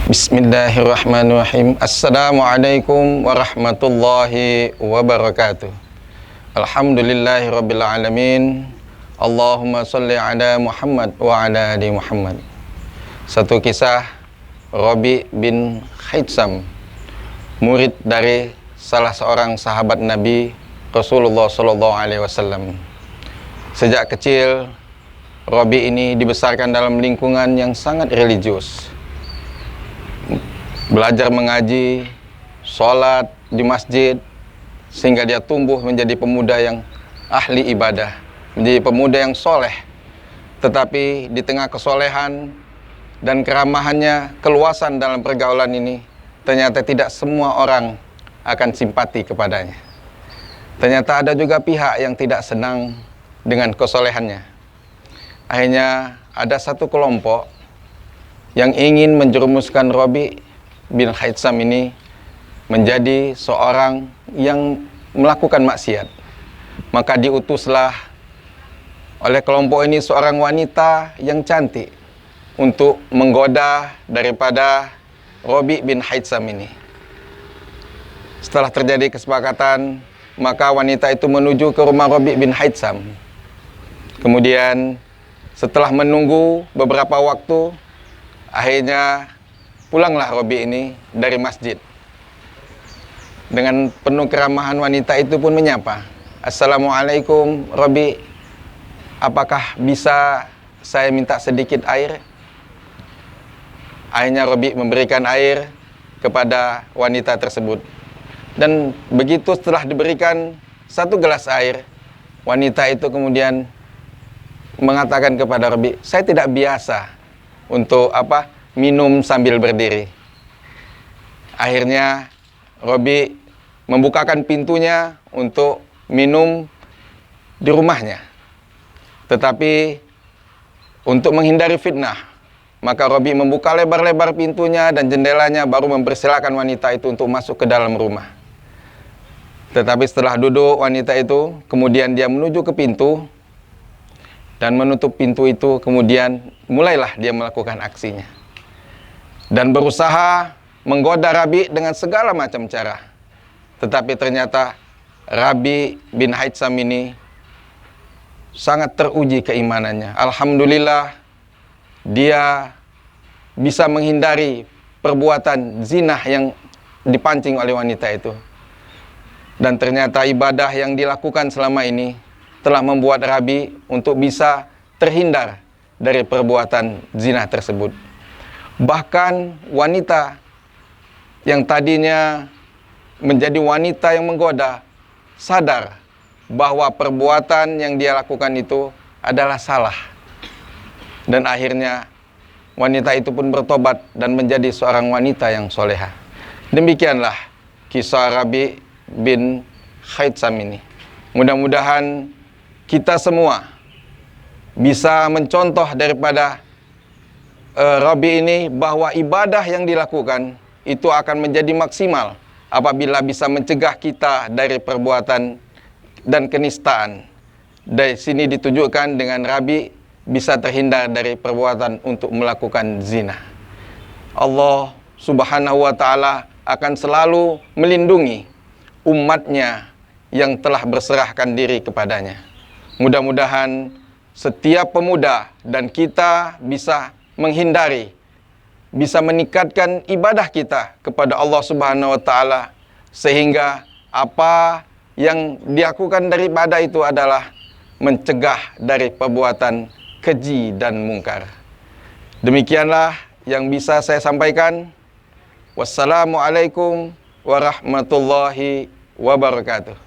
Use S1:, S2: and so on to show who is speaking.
S1: Bismillahirrahmanirrahim. Assalamualaikum warahmatullahi wabarakatuh. Alhamdulillahirabbil alamin. Allahumma shalli ala Muhammad wa ala ali Muhammad. Satu kisah Rabi bin Khaitsam, murid dari salah seorang sahabat Nabi Rasulullah sallallahu alaihi wasallam. Sejak kecil Rabi ini dibesarkan dalam lingkungan yang sangat religius. Belajar mengaji, sholat di masjid, sehingga dia tumbuh menjadi pemuda yang ahli ibadah, menjadi pemuda yang soleh. Tetapi di tengah kesolehan dan keramahannya, keluasan dalam pergaulan ini, ternyata tidak semua orang akan simpati kepadanya. Ternyata ada juga pihak yang tidak senang dengan kesolehannya. Akhirnya ada satu kelompok yang ingin menjerumuskan Rabi bin Khaitsam ini menjadi seorang yang melakukan maksiat. Maka diutuslah oleh kelompok ini seorang wanita yang cantik untuk menggoda daripada Rabi bin Khaitsam ini. Setelah terjadi kesepakatan, maka wanita itu menuju ke rumah Rabi bin Khaitsam. Kemudian setelah menunggu beberapa waktu, akhirnya pulanglah Rabi ini dari masjid. Dengan penuh keramahan, wanita itu pun menyapa, "Assalamualaikum Rabi, apakah bisa saya minta sedikit air?" Akhirnya Rabi memberikan air kepada wanita tersebut. Dan begitu setelah diberikan satu gelas air, wanita itu kemudian mengatakan kepada Rabi, "Saya tidak biasa untuk minum sambil berdiri." Akhirnya Rabi membukakan pintunya untuk minum di rumahnya. Tetapi untuk menghindari fitnah, maka Rabi membuka lebar-lebar pintunya dan jendelanya, baru mempersilakan wanita itu untuk masuk ke dalam rumah. Tetapi setelah duduk wanita itu, kemudian dia menuju ke pintu dan menutup pintu itu, kemudian mulailah dia melakukan aksinya dan berusaha menggoda Rabi dengan segala macam cara. Tetapi ternyata Rabi bin Khaitsam ini sangat teruji keimanannya. Alhamdulillah, dia bisa menghindari perbuatan zina yang dipancing oleh wanita itu. Dan ternyata ibadah yang dilakukan selama ini telah membuat Rabi untuk bisa terhindar dari perbuatan zina tersebut. Bahkan wanita yang tadinya menjadi wanita yang menggoda sadar bahwa perbuatan yang dia lakukan itu adalah salah. Dan akhirnya wanita itu pun bertobat dan menjadi seorang wanita yang soleha. Demikianlah kisah Rabi bin Khaitsam ini. Mudah-mudahan kita semua bisa mencontoh daripada Rabi ini, bahwa ibadah yang dilakukan itu akan menjadi maksimal apabila bisa mencegah kita dari perbuatan dan kenistaan. Dari sini ditunjukkan dengan Rabi bisa terhindar dari perbuatan untuk melakukan zina. Allah Subhanahu wa ta'ala akan selalu melindungi umatnya yang telah berserahkan diri kepadanya. Mudah-mudahan setiap pemuda dan kita bisa menghindari, bisa meningkatkan ibadah kita kepada Allah Subhanahu wa ta'ala, sehingga apa yang dilakukan daripada itu adalah mencegah dari perbuatan keji dan mungkar. Demikianlah yang bisa saya sampaikan. Wassalamualaikum warahmatullahi wabarakatuh.